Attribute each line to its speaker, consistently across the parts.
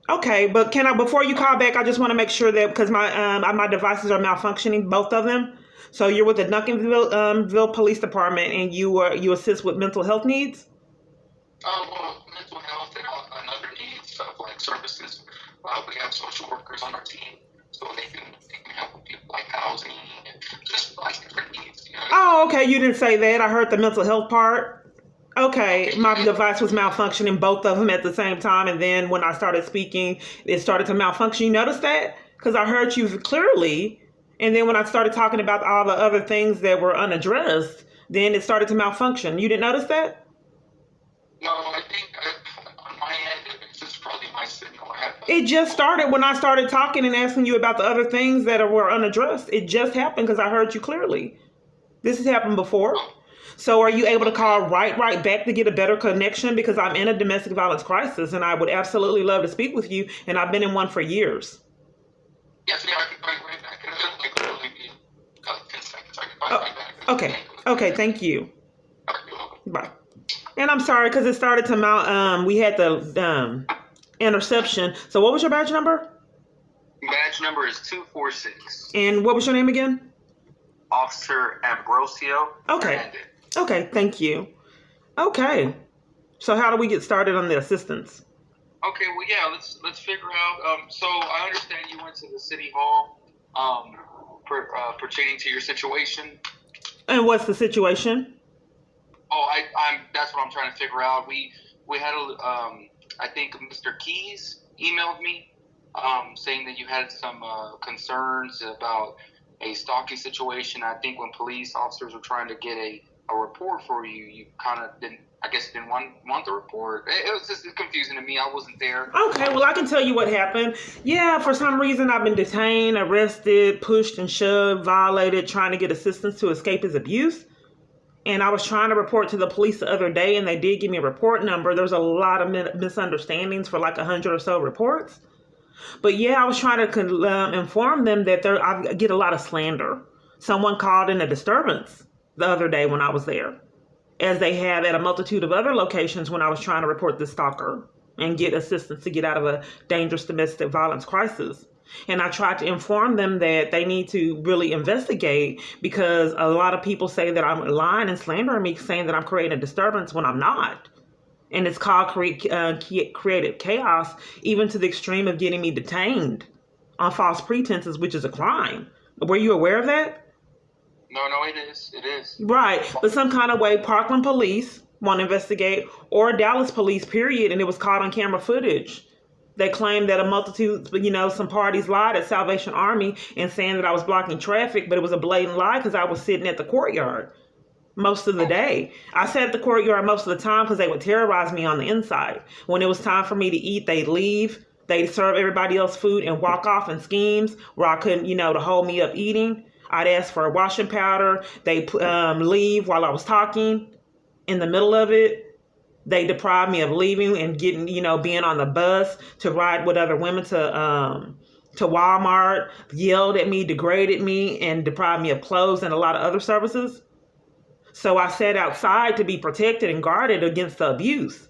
Speaker 1: Okay, but can I, before you call back, I just want to make sure that because my devices are malfunctioning, both of them. So you're with the Duncanville Ville Police Department, and you assist with mental health needs.
Speaker 2: Well, mental health and other needs of like services. We have social workers on our team, so they can help with people like housing and just like different needs. You know.
Speaker 1: Oh, okay. You didn't say that. I heard the mental health part. Okay,
Speaker 2: Okay.
Speaker 1: my device was malfunctioning, both of them at the same time, and then when I started speaking, it started to malfunction. You noticed that? Because I heard you clearly, and then when I started talking about all the other things that were unaddressed, then it started to malfunction. You didn't notice that?
Speaker 2: No, I think on my end, it's just probably my signal. I have
Speaker 1: It just started when I started talking and asking you about the other things that were unaddressed. It just happened because I heard you clearly. This has happened before.
Speaker 2: oh,
Speaker 1: So are you able to call right back to get a better connection? Because I'm in a domestic violence crisis and I would absolutely love to speak with you. And I've been in one for years.
Speaker 2: yes, yeah, I can call you right back. It'll literally be 10 seconds. I can call you
Speaker 1: Oh,
Speaker 2: right back.
Speaker 1: okay. Okay. Thank you.
Speaker 2: All right, you're welcome.
Speaker 1: Bye. And I'm sorry because it started to mount. We had the interception. So what was your badge number?
Speaker 2: Badge number is 246.
Speaker 1: And what was your name again?
Speaker 2: Officer Ambrosio.
Speaker 1: Okay.
Speaker 2: Hernandez.
Speaker 1: Okay. Thank you. Okay. So how do we get started on the assistance?
Speaker 2: Okay, well, yeah, let's figure out. So I understand you went to the city hall, pertaining to your situation.
Speaker 1: And what's the situation?
Speaker 2: Oh, I'm. That's what I'm trying to figure out. We had I think Mr. Keys emailed me, saying that you had some concerns about a stalking situation. I think when police officers were trying to get a report for you, you kind of didn't. I guess didn't want the report. It was just confusing to me. I wasn't there.
Speaker 1: Okay, well, I can tell you what happened. Yeah, for some reason, I've been detained, arrested, pushed and shoved, violated, trying to get assistance to escape his abuse. And I was trying to report to the police the other day, and they did give me a report number. There's a lot of misunderstandings for like 100 or so reports. But yeah, I was trying to inform them that I get a lot of slander. Someone called in a disturbance the other day when I was there, as they have at a multitude of other locations when I was trying to report the stalker and get assistance to get out of a dangerous domestic violence crisis. And I tried to inform them that they need to really investigate because a lot of people say that I'm lying and slandering me, saying that I'm creating a disturbance when I'm not. And it's called creative chaos, even to the extreme of getting me detained on false pretenses, which is a crime. Were you aware of that?
Speaker 2: No, it is. It is.
Speaker 1: Right. But some kind of way, Parkland police want to investigate, or Dallas police, period, and it was caught on camera footage. They claimed that a multitude, some parties lied at Salvation Army and saying that I was blocking traffic, but it was a blatant lie because I was sitting at the courtyard most of the day. I sat at the courtyard most of the time because they would terrorize me on the inside. When it was time for me to eat, they'd leave. They'd serve everybody else food and walk off in schemes where I couldn't, to hold me up eating. I'd ask for a washing powder. They'd leave while I was talking in the middle of it. They deprived me of leaving and getting, being on the bus to ride with other women to Walmart, yelled at me, degraded me, and deprived me of clothes and a lot of other services. So I sat outside to be protected and guarded against the abuse.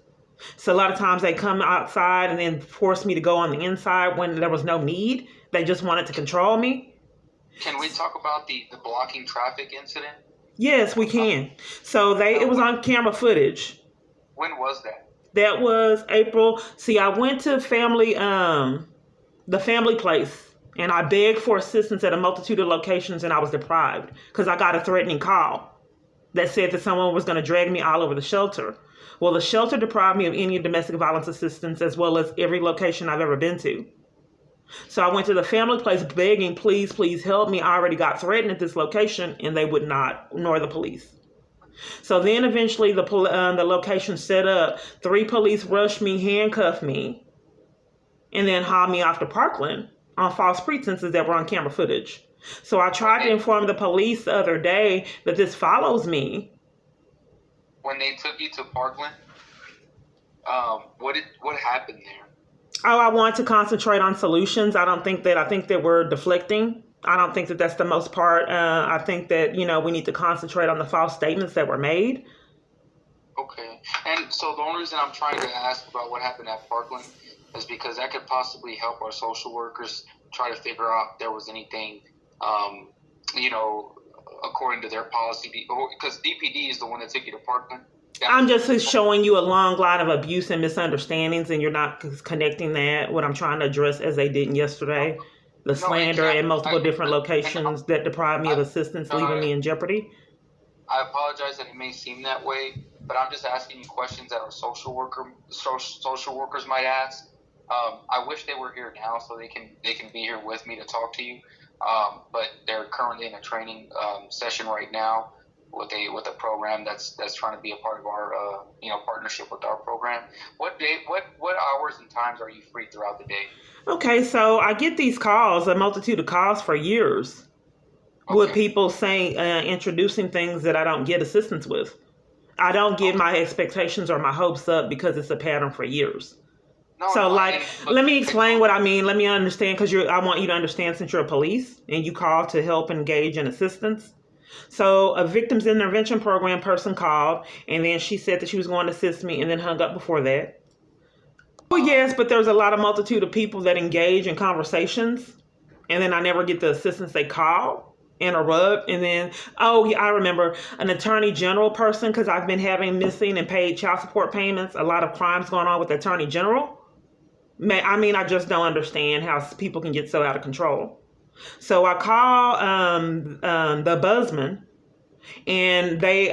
Speaker 1: So a lot of times they come outside and then force me to go on the inside when there was no need. They just wanted to control me.
Speaker 2: Can we talk about the blocking traffic incident?
Speaker 1: Yes, we can. So it was on camera footage.
Speaker 2: When was that?
Speaker 1: That was April. See, I went to the family place, and I begged for assistance at a multitude of locations, and I was deprived because I got a threatening call that said that someone was going to drag me all over the shelter. Well, the shelter deprived me of any domestic violence assistance as well as every location I've ever been to. So I went to the family place begging, please, please help me. I already got threatened at this location, and they would not, nor the police. So then eventually the location set up. 3 police rushed me, handcuffed me, and then hauled me off to Parkland on false pretenses that were on camera footage. So I tried to inform the police the other day that this follows me.
Speaker 2: When they took you to Parkland, what happened there?
Speaker 1: Oh, I want to concentrate on solutions. I think that we're deflecting. I don't think that that's the most part. I think that, we need to concentrate on the false statements that were made.
Speaker 2: Okay. And so the only reason I'm trying to ask about what happened at Parkland is because that could possibly help our social workers try to figure out if there was anything, you know, according to their policy. Because DPD is the one that took you to Parkland.
Speaker 1: I'm just showing you a long line of abuse and misunderstandings, and you're not connecting that what I'm trying to address as they didn't yesterday. The slander in multiple different locations that deprive me of assistance, leaving me in jeopardy.
Speaker 2: I apologize that it may seem that way, but I'm just asking you questions that our social workers might ask. I wish they were here now so they can be here with me to talk to you. But they're currently in a training session right now with a program that's trying to be a part of our partnership with our program. What hours and times are you free throughout the day?
Speaker 1: Okay, so I get these calls, a multitude of calls for years, with people saying introducing things that I don't get assistance with. I don't get my expectations or my hopes up because it's a pattern for years. Let me explain what I mean. Let me understand, because I want you to understand, since you're a police and you call to help engage in assistance. So a victims intervention program person called, and then she said that she was going to assist me and then hung up before that. Well, yes, but there's a lot of multitude of people that engage in conversations, and then I never get the assistance they call, interrupt, and then, oh, yeah, I remember an attorney general person, because I've been having missing and paid child support payments, a lot of crimes going on with the attorney general. I just don't understand how people can get so out of control. So I call the Buzzman, and they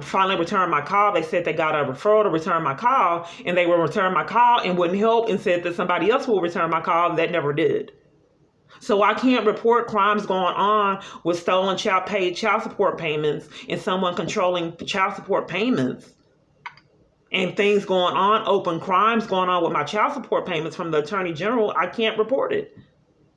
Speaker 1: finally returned my call. They said they got a referral to return my call, and they will return my call and wouldn't help, and said that somebody else will return my call. That never did. So I can't report crimes going on with stolen paid child support payments and someone controlling child support payments and things going on, open crimes going on with my child support payments from the Attorney General. I can't report it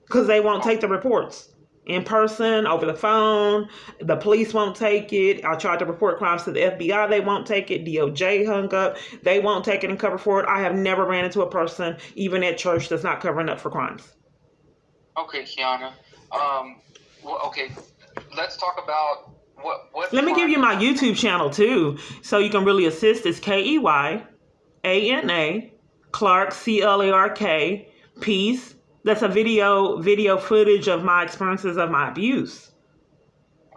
Speaker 1: because they won't take the reports in person, over the phone. The police won't take it. I tried to report crimes to the FBI. They won't take it. DOJ hung up. They won't take it and cover for it. I have never ran into a person, even at church, that's not covering up for crimes.
Speaker 2: Okay, Kiana. Let's talk about what.
Speaker 1: Let me give you my YouTube channel too, so you can really assist. It's KEYANA Clark, CLARK, Peace. That's a video footage of my experiences of my abuse.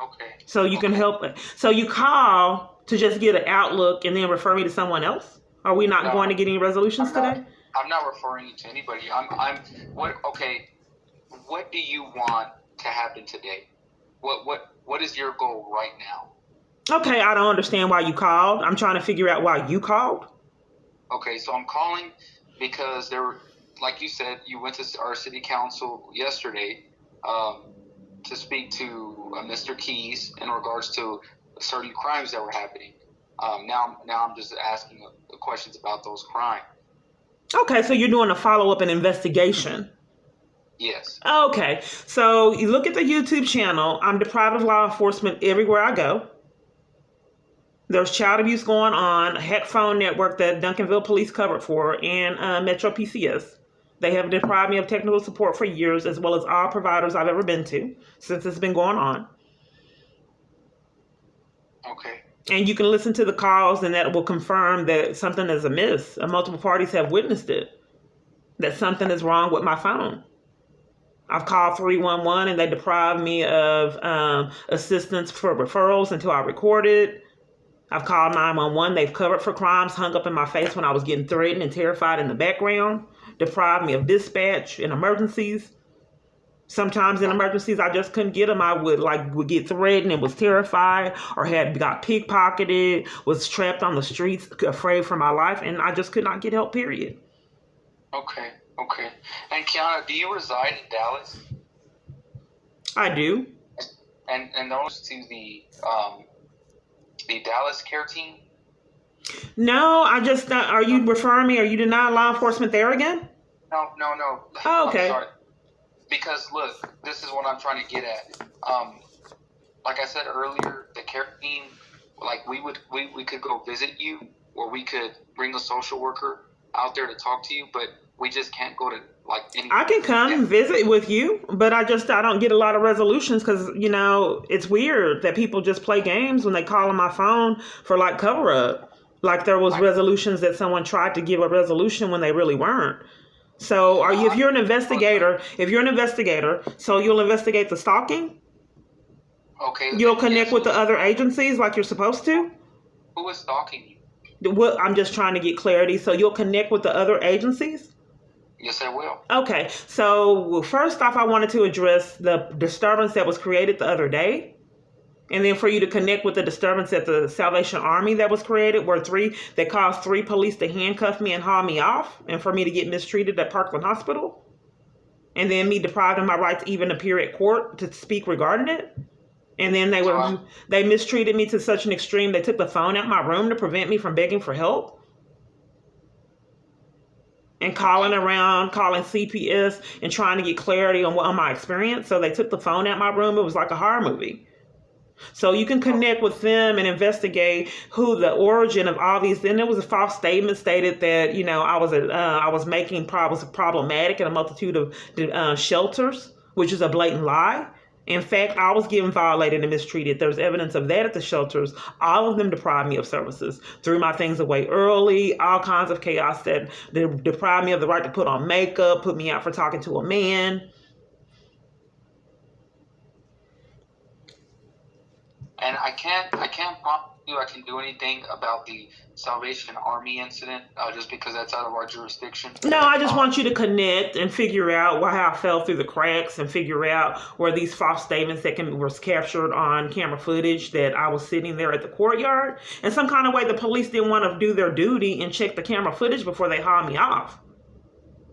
Speaker 2: Okay.
Speaker 1: So you can help. So you call to just get an outlook and then refer me to someone else? Are we not going to get any resolutions today?
Speaker 2: I'm not referring you to anybody. What do you want to happen today? What is your goal right now?
Speaker 1: Okay, I don't understand why you called. I'm trying to figure out why you called.
Speaker 2: Okay, so I'm calling because like you said, you went to our city council yesterday to speak to Mr. Keys in regards to certain crimes that were happening. Now I'm just asking questions about those crimes.
Speaker 1: Okay, so you're doing a follow-up and investigation.
Speaker 2: Yes.
Speaker 1: Okay, so you look at the YouTube channel. I'm deprived of law enforcement everywhere I go. There's child abuse going on, a heck phone network that Duncanville Police covered for, and Metro PCS. They have deprived me of technical support for years, as well as all providers I've ever been to since it's been going on.
Speaker 2: Okay.
Speaker 1: And you can listen to the calls, and that will confirm that something is amiss. Multiple parties have witnessed it, that something is wrong with my phone. I've called 311, and they deprived me of assistance for referrals until I recorded. I've called 911. They've covered for crimes, hung up in my face when I was getting threatened and terrified in the background, deprived me of dispatch in emergencies. Sometimes in emergencies, I just couldn't get them. I would get threatened and was terrified, or got pickpocketed, was trapped on the streets, afraid for my life, and I just could not get help, period.
Speaker 2: Okay. And Kiana, do you reside in Dallas?
Speaker 1: I do.
Speaker 2: And those to the Dallas care team?
Speaker 1: No, are you referring me? Are you denying law enforcement there again?
Speaker 2: No.
Speaker 1: Oh, okay.
Speaker 2: I'm sorry. Because look, this is what I'm trying to get at. Like I said earlier, the care team, like we could go visit you, or we could bring a social worker out there to talk to you, but we just can't go to any.
Speaker 1: I can come visit with you, but I don't get a lot of resolutions because, it's weird that people just play games when they call on my phone for cover up. Like there was resolutions that someone tried to give a resolution when they really weren't. So if you're an investigator, so you'll investigate the stalking?
Speaker 2: Okay.
Speaker 1: You'll connect
Speaker 2: Yes.
Speaker 1: with the other agencies like you're supposed to?
Speaker 2: Who is stalking you?
Speaker 1: I'm just trying to get clarity. So you'll connect with the other agencies?
Speaker 2: Yes, I will.
Speaker 1: Okay. So first off, I wanted to address the disturbance that was created the other day. And then for you to connect with the disturbance at the Salvation Army that was created, that caused 3 police to handcuff me and haul me off, and for me to get mistreated at Parkland Hospital. And then me deprived of my right to even appear at court to speak regarding it. And then they mistreated me to such an extreme they took the phone out my room to prevent me from begging for help. And calling CPS and trying to get clarity on my experience. So they took the phone out my room. It was like a horror movie. So you can connect with them and investigate who the origin of all these. Then there was a false statement stated that I was making problems problematic in a multitude of shelters, which is a blatant lie. In fact, I was getting violated and mistreated. There's evidence of that at the shelters. All of them deprived me of services, threw my things away early, all kinds of chaos that deprived me of the right to put on makeup, put me out for talking to a man.
Speaker 2: And I can't promise you I can do anything about the Salvation Army incident, just because that's out of our jurisdiction.
Speaker 1: No, I just want you to connect and figure out how I fell through the cracks and figure out where these false statements that was captured on camera footage that I was sitting there at the courtyard. And some kind of way the police didn't want to do their duty and check the camera footage before they hauled me off.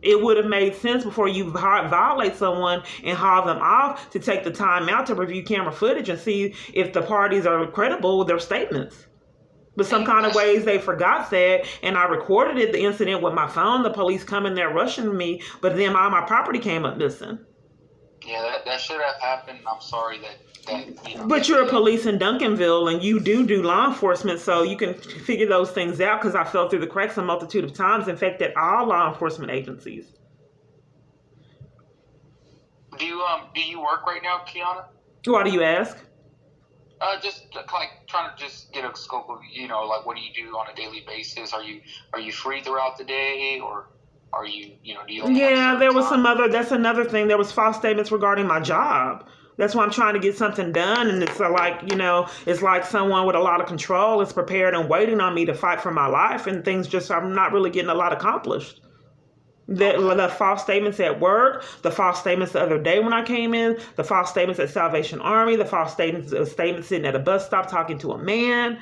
Speaker 1: It would have made sense before you violate someone and haul them off to take the time out to review camera footage and see if the parties are credible with their statements. But some kind of ways they forgot that, and I recorded the incident with my phone, the police coming there rushing me, but then all my property came up missing.
Speaker 2: Yeah, that should have happened. I'm sorry that
Speaker 1: But you're a police in Duncanville, and you do law enforcement, so you can figure those things out, because I fell through the cracks a multitude of times, in fact, at all law enforcement agencies.
Speaker 2: Do you work right now, Kiana?
Speaker 1: Why do you ask?
Speaker 2: Just like trying to just get a scope of like what do you do on a daily basis? Are you free throughout the day, or are you do you only have
Speaker 1: there was
Speaker 2: time?
Speaker 1: that's another thing. There was false statements regarding my job. That's why I'm trying to get something done, and it's it's like someone with a lot of control is prepared and waiting on me to fight for my life, and I'm not really getting a lot accomplished. The false statements at work, the false statements the other day when I came in, the false statements at Salvation Army, the false statements sitting at a bus stop talking to a man.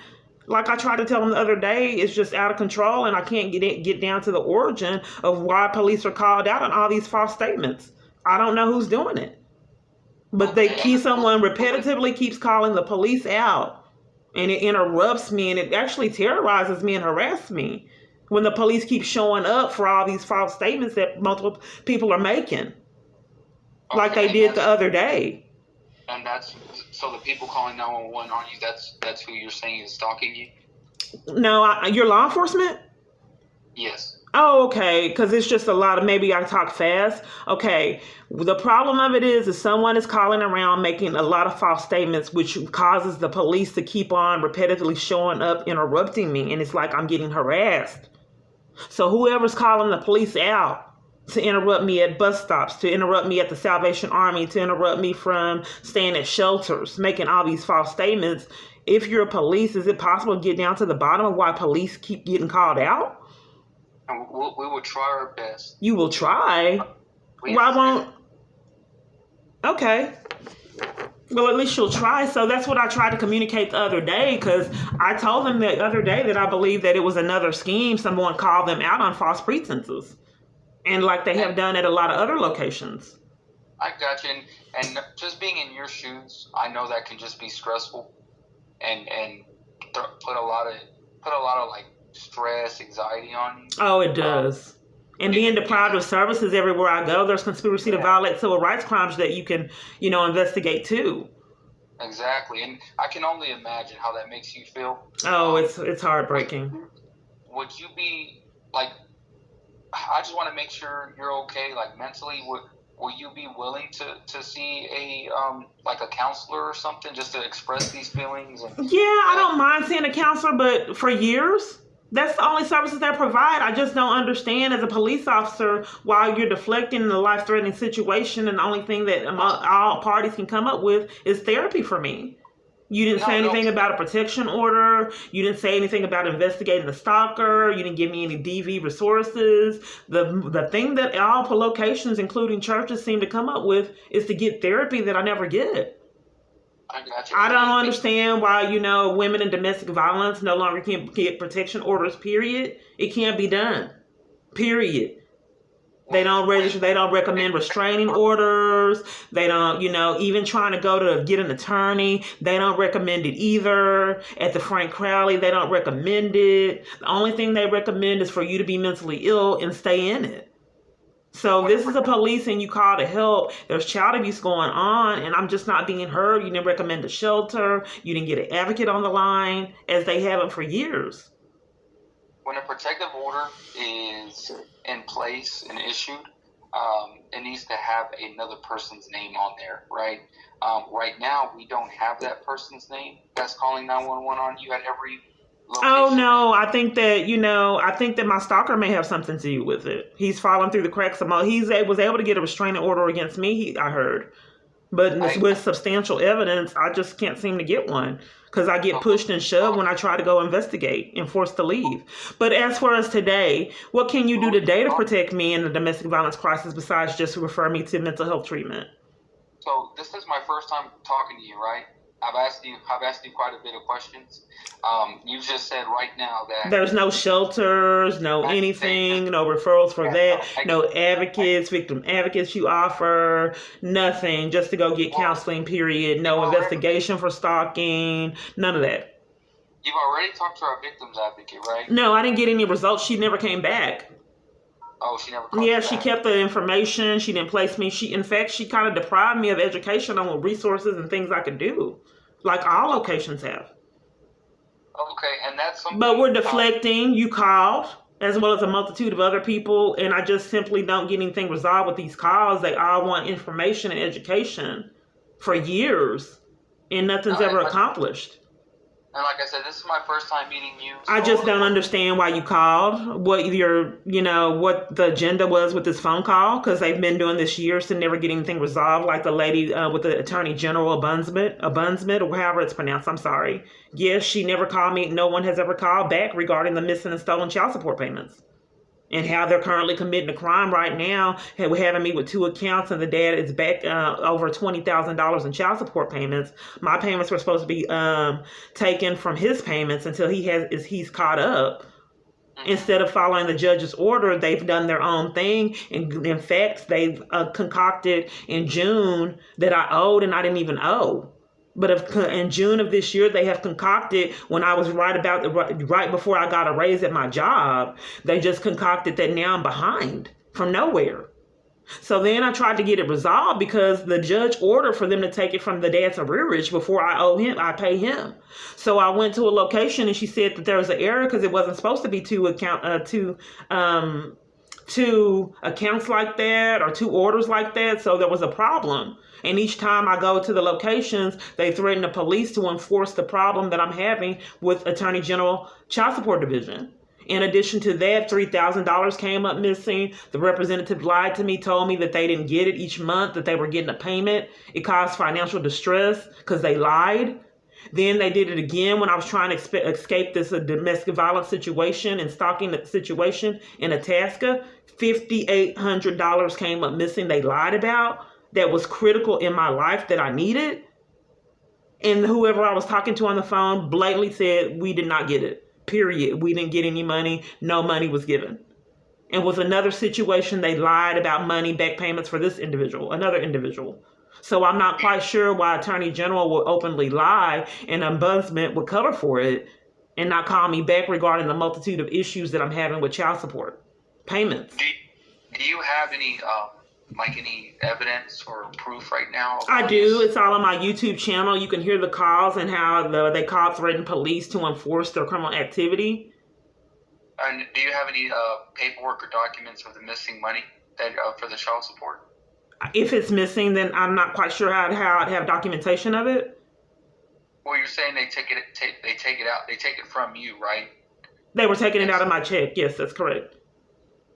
Speaker 1: Like I tried to tell them the other day, it's just out of control, and I can't get down to the origin of why police are called out on all these false statements. I don't know who's doing it. But someone repetitively keeps calling the police out, and it interrupts me, and it actually terrorizes me and harasses me when the police keep showing up for all these false statements that multiple people are making, like they did the other day.
Speaker 2: And so the people calling 911 on you, that's who you're saying is stalking you?
Speaker 1: No, you're law enforcement?
Speaker 2: Yes.
Speaker 1: Oh, okay, because it's just a lot of, maybe I talk fast. Okay, the problem of it is someone is calling around making a lot of false statements, which causes the police to keep on repetitively showing up, interrupting me, and it's like I'm getting harassed. So whoever's calling the police out to interrupt me at bus stops, to interrupt me at the Salvation Army, to interrupt me from staying at shelters, making all these false statements, if you're a police, is it possible to get down to the bottom of why police keep getting called out?
Speaker 2: And we will try our best.
Speaker 1: You will try? Why won't? Okay. Well, at least you'll try. So that's what I tried to communicate the other day, because I told them the other day that I believe that it was another scheme. Someone called them out on false pretenses, and like they have done at a lot of other locations.
Speaker 2: I got you. And just being in your shoes, I know that can just be stressful, and put a lot of like stress, anxiety on you.
Speaker 1: Oh, it does. And being deprived of services everywhere I go, there's conspiracy to violate civil rights crimes that you can, investigate too.
Speaker 2: Exactly. And I can only imagine how that makes you feel.
Speaker 1: Oh, it's heartbreaking.
Speaker 2: Would you be, like, I just want to make sure you're okay, like, mentally. Will you be willing to see a counselor or something, just to express these feelings?
Speaker 1: Yeah, I don't mind seeing a counselor, but for years? That's the only services they provide. I just don't understand as a police officer why you're deflecting in a life-threatening situation, and the only thing that all parties can come up with is therapy for me. You didn't say
Speaker 2: No, no.
Speaker 1: anything about a protection order. You didn't say anything about investigating the stalker. You didn't give me any DV resources. The thing that all locations, including churches, seem to come up with is to get therapy that I never get.
Speaker 2: I got you.
Speaker 1: I don't understand why, women in domestic violence no longer can get protection orders, period. It can't be done. Period. They don't register. They don't recommend restraining orders. They don't, even trying to go to get an attorney. They don't recommend it either. At the Frank Crowley, they don't recommend it. The only thing they recommend is for you to be mentally ill and stay in it. So this is a police and you call to help. There's child abuse going on and I'm just not being heard. You didn't recommend a shelter. You didn't get an advocate on the line as they haven't for years.
Speaker 2: When a protective order is in place and issued, it needs to have another person's name on there, right? Right now, we don't have that person's name that's calling 911 on you at every location.
Speaker 1: Oh no, I think that my stalker may have something to do with it. He's fallen through the cracks of was able to get a restraining order against me, I heard. But with substantial evidence, I just can't seem to get one because I get pushed and shoved when I try to go investigate and forced to leave. But as far as today, what can you do today to protect me in the domestic violence crisis besides just refer me to mental health treatment?
Speaker 2: So this is my first time talking to you, right? I've asked you quite a bit of questions. You just said right now that
Speaker 1: there's no shelters, no anything, no referrals for that, no advocates, victim advocates you offer, nothing, just to go get counseling, period, no investigation for stalking, none of that.
Speaker 2: You've already talked to our victims advocate, right?
Speaker 1: No, I didn't get any results. She never came back.
Speaker 2: Oh, she never.
Speaker 1: Yeah, she kept the information. She didn't place me. In fact, she kind of deprived me of education on resources and things I could do, like all locations have.
Speaker 2: Okay, and that's something.
Speaker 1: But we're deflecting. You called, as well as a multitude of other people, and I just simply don't get anything resolved with these calls. They all want information and education for years, and nothing's ever accomplished.
Speaker 2: And like I said, this is my first time meeting you. So
Speaker 1: I just don't understand why you called, what the agenda was with this phone call, because they've been doing this years to never get anything resolved, like the lady with the Attorney General, Abunsmit, or however it's pronounced, I'm sorry. Yes, she never called me. No one has ever called back regarding the missing and stolen child support payments. And how they're currently committing a crime right now. We're having me with 2 accounts, and the dad is back over $20,000 in child support payments. My payments were supposed to be taken from his payments until he's caught up. Instead of following the judge's order, they've done their own thing. And in fact, they've concocted in June that I owed and I didn't even owe. But in June of this year, they have concocted, when I was right before I got a raise at my job, they just concocted that now I'm behind from nowhere. So then I tried to get it resolved because the judge ordered for them to take it from the dad's arrearage before I pay him. So I went to a location and she said that there was an error because it wasn't supposed to be two accounts like that or 2 orders like that. So there was a problem. And each time I go to the locations, they threaten the police to enforce the problem that I'm having with Attorney General Child Support Division. In addition to that, $3,000 came up missing. The representative lied to me, told me that they didn't get it each month, that they were getting a payment. It caused financial distress because they lied. Then they did it again when I was trying to escape this domestic violence situation and stalking situation in Itasca. $5,800 came up missing. They lied about. That was critical in my life that I needed. And whoever I was talking to on the phone blatantly said, we did not get it. Period. We didn't get any money. No money was given. And with another situation, they lied about money, back payments for this individual, another individual. So I'm not quite sure why Attorney General will openly lie and Ombudsman would cover for it and not call me back regarding the multitude of issues that I'm having with child support payments.
Speaker 2: Do you have any evidence or proof right now?
Speaker 1: I do. It's all on my YouTube channel. You can hear the calls and how they threaten police to enforce their criminal activity.
Speaker 2: And do you have any paperwork or documents of the missing money that for the child support?
Speaker 1: If it's missing, then I'm not quite sure how I'd have documentation of it.
Speaker 2: Well, you're saying they take it out. They take it from you, right?
Speaker 1: They were taking it out of my check. Yes, that's correct.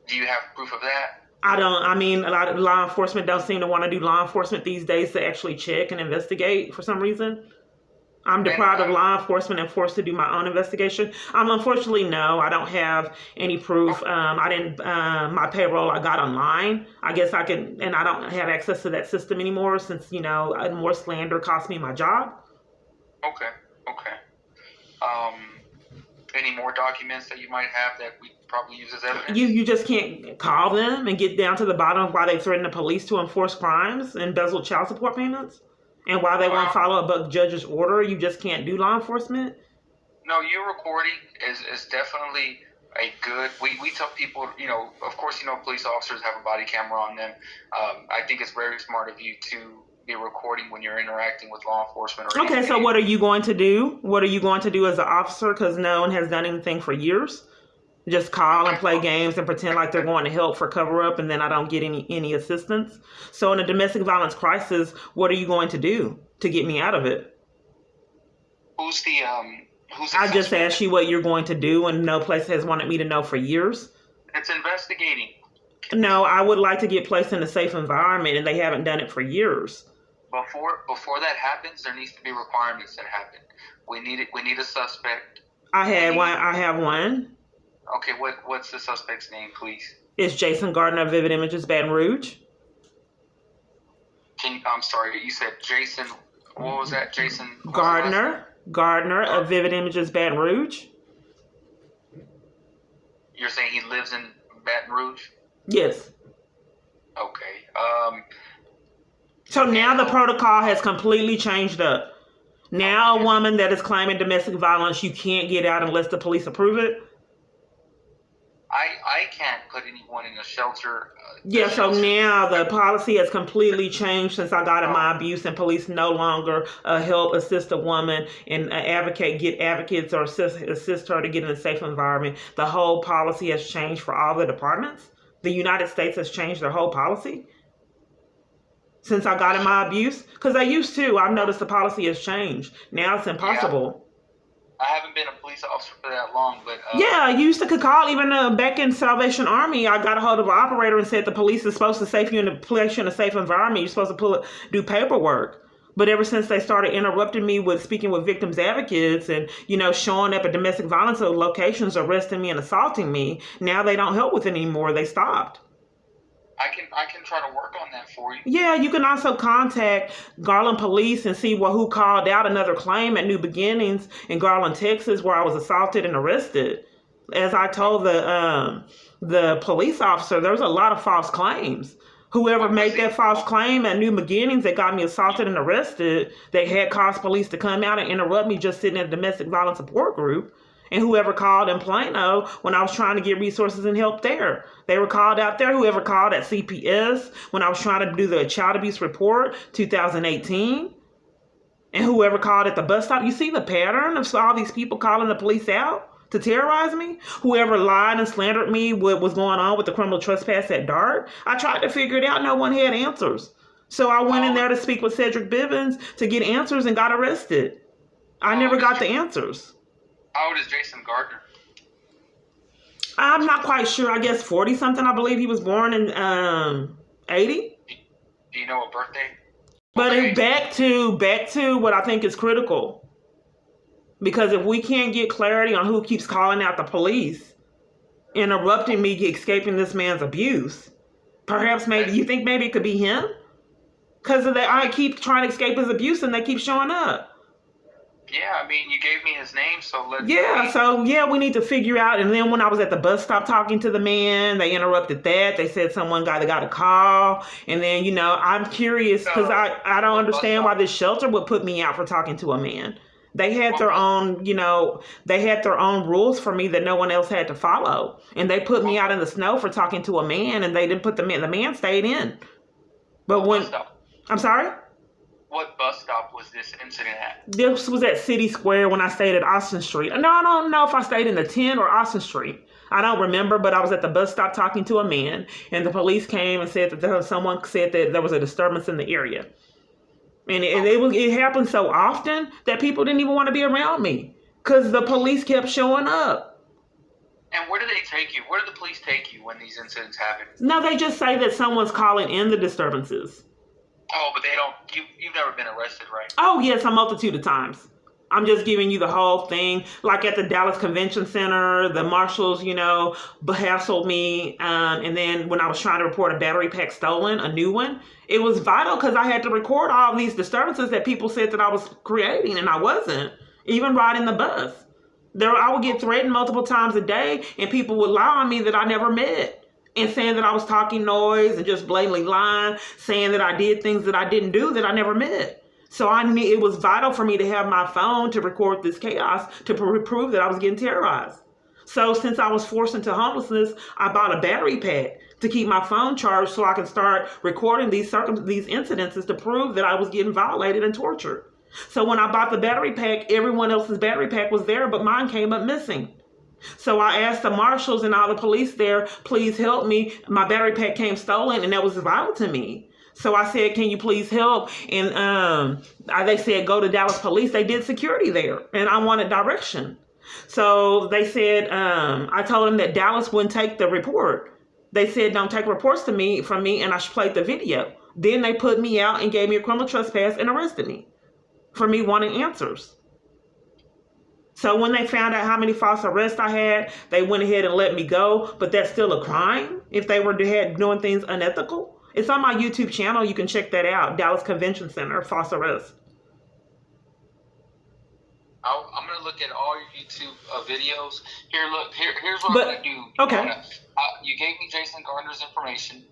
Speaker 2: Do you have proof of that?
Speaker 1: I don't, I mean, a lot of law enforcement don't seem to want to do law enforcement these days to actually check and investigate for some reason. I'm
Speaker 2: And
Speaker 1: deprived of law enforcement and forced to do my own investigation. Unfortunately, no, I don't have any proof. I didn't, my payroll I got online. I guess I can, and I don't have access to that system anymore since, more slander cost me my job.
Speaker 2: Okay. Um, any more documents that you might have that we probably use as evidence?
Speaker 1: You just can't call them and get down to the bottom of why they threaten the police to enforce crimes, embezzle child support payments, and why they won't follow a judge's order. You just can't do law enforcement.
Speaker 2: No, your recording is definitely a good. We tell people, of course, police officers have a body camera on them. I think it's very smart of you to be recording when you're interacting with law enforcement.
Speaker 1: Okay, so what are you going to do? What are you going to do as an officer? Because no one has done anything for years. Just call and play games and pretend like they're going to help for cover up, and then I don't get any assistance. So in a domestic violence crisis, what are you going to do to get me out of it?
Speaker 2: Who's the
Speaker 1: I just asked you what you're going to do, and no place has wanted me to know for years.
Speaker 2: It's investigating.
Speaker 1: No, I would like to get placed in a safe environment, and they haven't done it for years.
Speaker 2: Before that happens, there needs to be requirements that happen. We need a suspect.
Speaker 1: I have one.
Speaker 2: Okay, what's the suspect's name, please?
Speaker 1: It's Jason Gardner of Vivid Images, Baton Rouge.
Speaker 2: I'm sorry, you said Jason. What was that, Jason?
Speaker 1: Gardner of Vivid Images, Baton Rouge.
Speaker 2: You're saying he lives in Baton Rouge?
Speaker 1: Yes.
Speaker 2: Okay.
Speaker 1: So now the protocol has completely changed up. Now a woman that is claiming domestic violence, you can't get out unless the police approve it.
Speaker 2: I can't put anyone in a shelter.
Speaker 1: So now the policy has completely changed since I got in my abuse, and police no longer help assist a woman and get advocates or assist her to get in a safe environment. The whole policy has changed for all the departments. The United States has changed their whole policy since I got in my abuse. Because I used to. I've noticed the policy has changed. Now it's impossible.
Speaker 2: Yeah. I haven't been a police officer for that long, but...
Speaker 1: I used to call, even back in Salvation Army, I got a hold of an operator and said the police is supposed to place you in a safe environment. You're supposed to do paperwork. But ever since they started interrupting me with speaking with victims advocates and, showing up at domestic violence locations, arresting me and assaulting me, now they don't help with it anymore. They stopped.
Speaker 2: I can try to work on that for you.
Speaker 1: Yeah, you can also contact Garland Police and see who called out another claim at New Beginnings in Garland, Texas, where I was assaulted and arrested. As I told the police officer, there was a lot of false claims. Whoever made that false claim at New Beginnings that got me assaulted and arrested, they had caused police to come out and interrupt me just sitting at a domestic violence support group. And whoever called in Plano when I was trying to get resources and help there. They were called out there. Whoever called at CPS when I was trying to do the child abuse report, 2018. And whoever called at the bus stop. You see the pattern of all these people calling the police out to terrorize me? Whoever lied and slandered me what was going on with the criminal trespass at Dart. I tried to figure it out. No one had answers. So I went in there to speak with Cedric Bivens to get answers and got arrested. I never got the answers.
Speaker 2: How old is Jason Gardner?
Speaker 1: I'm not quite sure. I guess 40 something. I believe he was born in 80.
Speaker 2: Do you know a birthday?
Speaker 1: But back to what I think is critical. Because if we can't get clarity on who keeps calling out the police, interrupting me escaping this man's abuse, perhaps you think maybe it could be him? Because I keep trying to escape his abuse and they keep showing up.
Speaker 2: Yeah, I mean, you gave me his name, so let's...
Speaker 1: we need to figure out. And then when I was at the bus stop talking to the man, they interrupted that. They said they got a call. And then, I'm curious because I don't understand why this shelter would put me out for talking to a man. They had their own, they had their own rules for me that no one else had to follow. And they put me out in the snow for talking to a man, and they didn't put the man stayed in. But I'm sorry?
Speaker 2: What bus stop was this incident at?
Speaker 1: This was at City Square when I stayed at Austin Street. No, I don't know if I stayed in the 10 or Austin Street. I don't remember, but I was at the bus stop talking to a man, and the police came and said that someone said that there was a disturbance in the area. And it happened so often that people didn't even want to be around me because the police kept showing up.
Speaker 2: And where do they take you? Where do the police take you when these incidents happen?
Speaker 1: No, they just say that someone's calling in the disturbances.
Speaker 2: Oh, but they don't. You've never been arrested, right?
Speaker 1: Oh, yes, a multitude of times. I'm just giving you the whole thing. Like at the Dallas Convention Center, the marshals, hassled me. And then when I was trying to report a battery pack stolen, a new one, it was vital because I had to record all these disturbances that people said that I was creating, and I wasn't. Even riding the bus. I would get threatened multiple times a day, and people would lie on me that I never met. And saying that I was talking noise and just blatantly lying, saying that I did things that I didn't do that I never met. So it was vital for me to have my phone to record this chaos to prove that I was getting terrorized. So since I was forced into homelessness, I bought a battery pack to keep my phone charged so I can start recording these incidences to prove that I was getting violated and tortured. So when I bought the battery pack, everyone else's battery pack was there, but mine came up missing. So I asked the marshals and all the police there, please help me. My battery pack came stolen, and that was vital to me. So I said, can you please help? And they said, go to Dallas police. They did security there, and I wanted direction. So they said, I told them that Dallas wouldn't take the report. They said, don't take reports from me, and I played the video. Then they put me out and gave me a criminal trespass and arrested me for me wanting answers. So when they found out how many false arrests I had, they went ahead and let me go. But that's still a crime if they were doing things unethical. It's on my YouTube channel. You can check that out. Dallas Convention Center, false arrests.
Speaker 2: I'm going to look at all your YouTube videos. Here's what I'm going to do.
Speaker 1: Okay.
Speaker 2: You gave me Jason Gardner's information.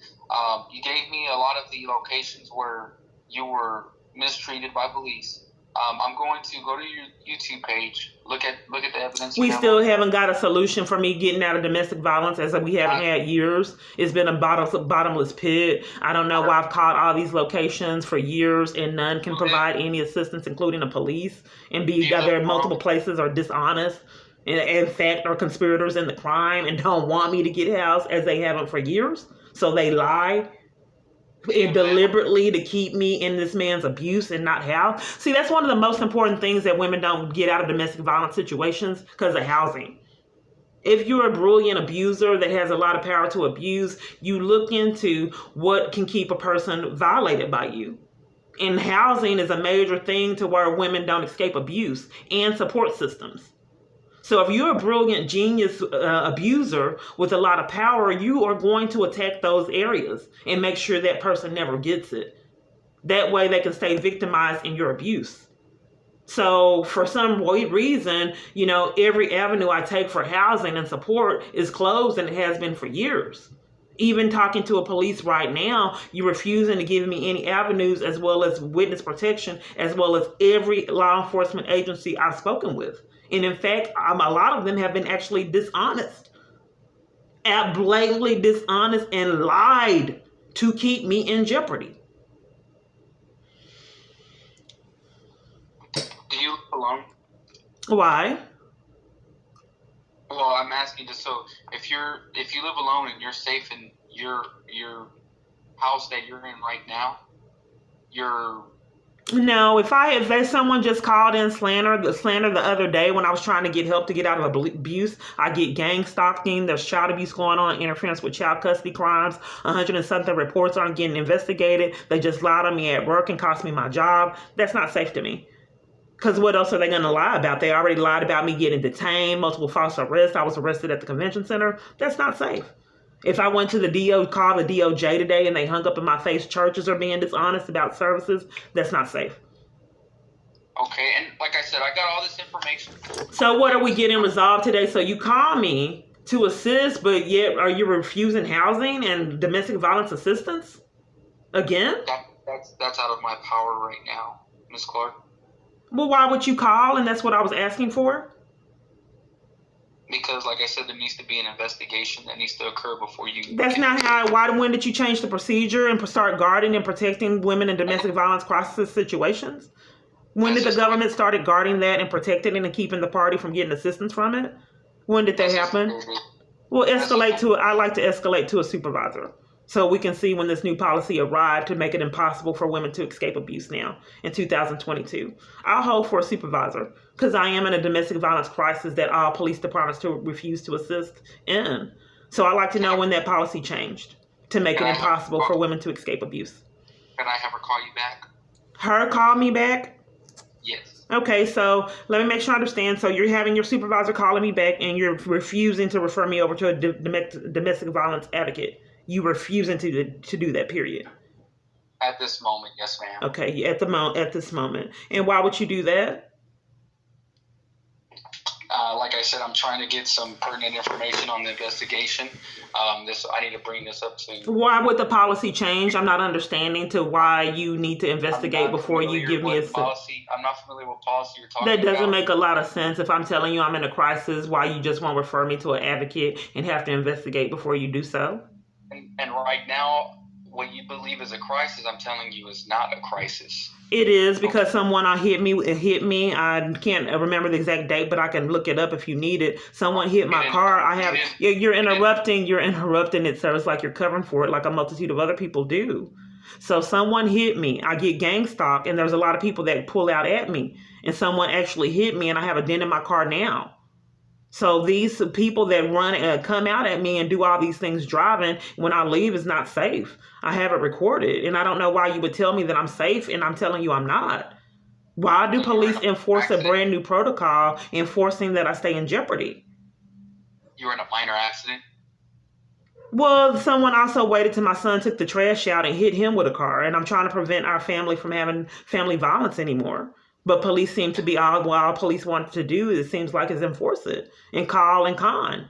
Speaker 2: You gave me a lot of the locations where you were mistreated by police. I'm going to go to your YouTube page, look at the evidence.
Speaker 1: We still haven't got a solution for me getting out of domestic violence, as we haven't had years. It's been a bottomless pit. I don't know why I've called all these locations for years and none can provide any assistance, including the police, and there multiple places are dishonest and in fact are conspirators in the crime and don't want me to get housed, as they haven't for years. So they lie. And deliberately to keep me in this man's abuse and not house. See, that's one of the most important things that women don't get out of domestic violence situations, because of housing. If you're a brilliant abuser that has a lot of power to abuse, you look into what can keep a person violated by you. And housing is a major thing to where women don't escape abuse, and support systems. So if you're a brilliant genius abuser with a lot of power, you are going to attack those areas and make sure that person never gets it. That way they can stay victimized in your abuse. So for some reason, every avenue I take for housing and support is closed, and it has been for years. Even talking to a police right now, you're refusing to give me any avenues, as well as witness protection, as well as every law enforcement agency I've spoken with. And in fact, a lot of them have been actually dishonest, blatantly dishonest, and lied to keep me in jeopardy.
Speaker 2: Do you live alone?
Speaker 1: Why?
Speaker 2: Well, I'm asking just so if you live alone and you're safe in your house that you're in right now,
Speaker 1: No, if there's someone just called in slander the other day when I was trying to get help to get out of abuse, I get gang stalking, there's child abuse going on, interference with child custody crimes, 100 and something reports aren't getting investigated, they just lied on me at work and cost me my job. That's not safe to me. Because what else are they going to lie about? They already lied about me getting detained, multiple false arrests. I was arrested at the convention center. That's not safe. If I went to called the DOJ today and they hung up in my face, churches are being dishonest about services, that's not safe.
Speaker 2: Okay, and like I said, I got all this information.
Speaker 1: So what are we getting resolved today? So you call me to assist, but yet are you refusing housing and domestic violence assistance? Again?
Speaker 2: That's out of my power right now, Ms. Clark.
Speaker 1: Well, why would you call? And that's what I was asking for?
Speaker 2: Because, like I said, there needs to be an investigation that needs to occur before you...
Speaker 1: That's not when did you change the procedure and start guarding and protecting women in domestic violence crisis situations? When did the government started guarding that and protecting it and keeping the party from getting assistance from it? When did that happen? Well, I like to escalate to a supervisor. So we can see when this new policy arrived to make it impossible for women to escape abuse now in 2022. I'll hold for a supervisor because I am in a domestic violence crisis that all police departments to refuse to assist in. So I'd like to know when that policy changed to make it impossible for women to escape abuse.
Speaker 2: Can I have her call you back?
Speaker 1: Her call me back?
Speaker 2: Yes.
Speaker 1: Okay, so let me make sure I understand. So you're having your supervisor calling me back and you're refusing to refer me over to a domestic violence advocate. You refusing to do that, period.
Speaker 2: At this moment, yes, ma'am.
Speaker 1: Okay, at this moment. And why would you do that?
Speaker 2: Like I said, I'm trying to get some pertinent information on the investigation. I need to bring this up to.
Speaker 1: Why would the policy change? I'm not understanding to why you need to investigate before you give me a
Speaker 2: policy. I'm not familiar with policy you're talking about.
Speaker 1: That doesn't make a lot of sense. If I'm telling you I'm in a crisis, why you just won't refer me to an advocate and have to investigate before you do so?
Speaker 2: And right now, what you believe is a crisis, I'm telling you, is not a crisis.
Speaker 1: It is because someone hit me. I can't remember the exact date, but I can look it up if you need it. Someone hit my car. You're interrupting it, so it's like you're covering for it like a multitude of other people do. So someone hit me. I get gang stalk, and there's a lot of people that pull out at me, and someone actually hit me, and I have a dent in my car now. So these people that come out at me and do all these things driving when I leave is not safe. I have it recorded, and I don't know why you would tell me that I'm safe, and I'm telling you I'm not. Why do police enforce a brand new protocol enforcing that I stay in jeopardy?
Speaker 2: You were in a minor accident?
Speaker 1: Well, someone also waited till my son took the trash out and hit him with a car, and I'm trying to prevent our family from having family violence anymore. But police seem to be all police want to do, it seems like, is enforce it and call and con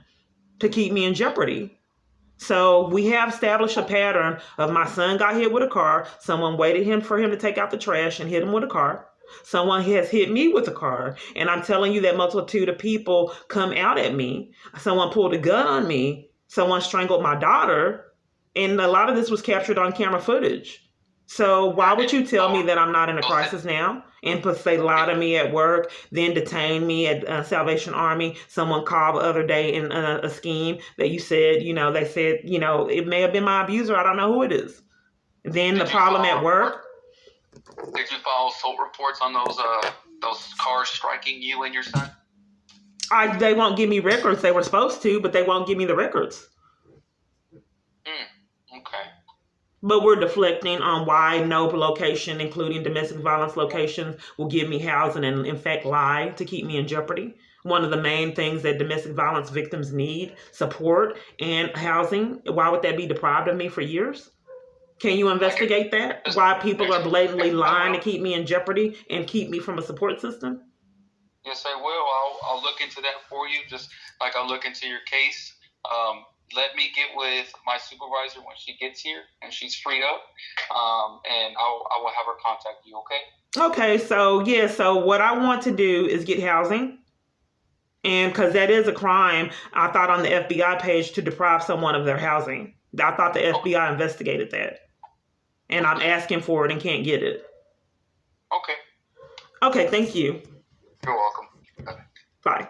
Speaker 1: to keep me in jeopardy. So we have established a pattern of my son got hit with a car. Someone waited for him to take out the trash and hit him with a car. Someone has hit me with a car. And I'm telling you that multitude of people come out at me. Someone pulled a gun on me. Someone strangled my daughter. And a lot of this was captured on camera footage. So why would you tell me that I'm not in a crisis now? And say lie to me at work, then detain me at Salvation Army. Someone called the other day in a scheme that you said, they said, it may have been my abuser. I don't know who it is. Then the problem at work.
Speaker 2: Did you file assault reports on those cars striking you and your son?
Speaker 1: They won't give me records. They were supposed to, but they won't give me the records.
Speaker 2: Okay.
Speaker 1: But we're deflecting on why no location, including domestic violence locations, will give me housing and, in fact, lie to keep me in jeopardy. One of the main things that domestic violence victims need, support and housing. Why would that be deprived of me for years? Can you investigate that? Why people are blatantly lying to keep me in jeopardy and keep me from a support system?
Speaker 2: Yes, I will. I'll look into that for you, just like I'll look into your case. Let me get with my supervisor when she gets here and she's freed up, and I will have her contact you, okay?
Speaker 1: Okay, so what I want to do is get housing, and because that is a crime, I thought on the FBI page to deprive someone of their housing. I thought the FBI investigated that, and I'm asking for it and can't get it.
Speaker 2: Okay.
Speaker 1: Okay, thank you.
Speaker 2: You're welcome.
Speaker 1: Bye.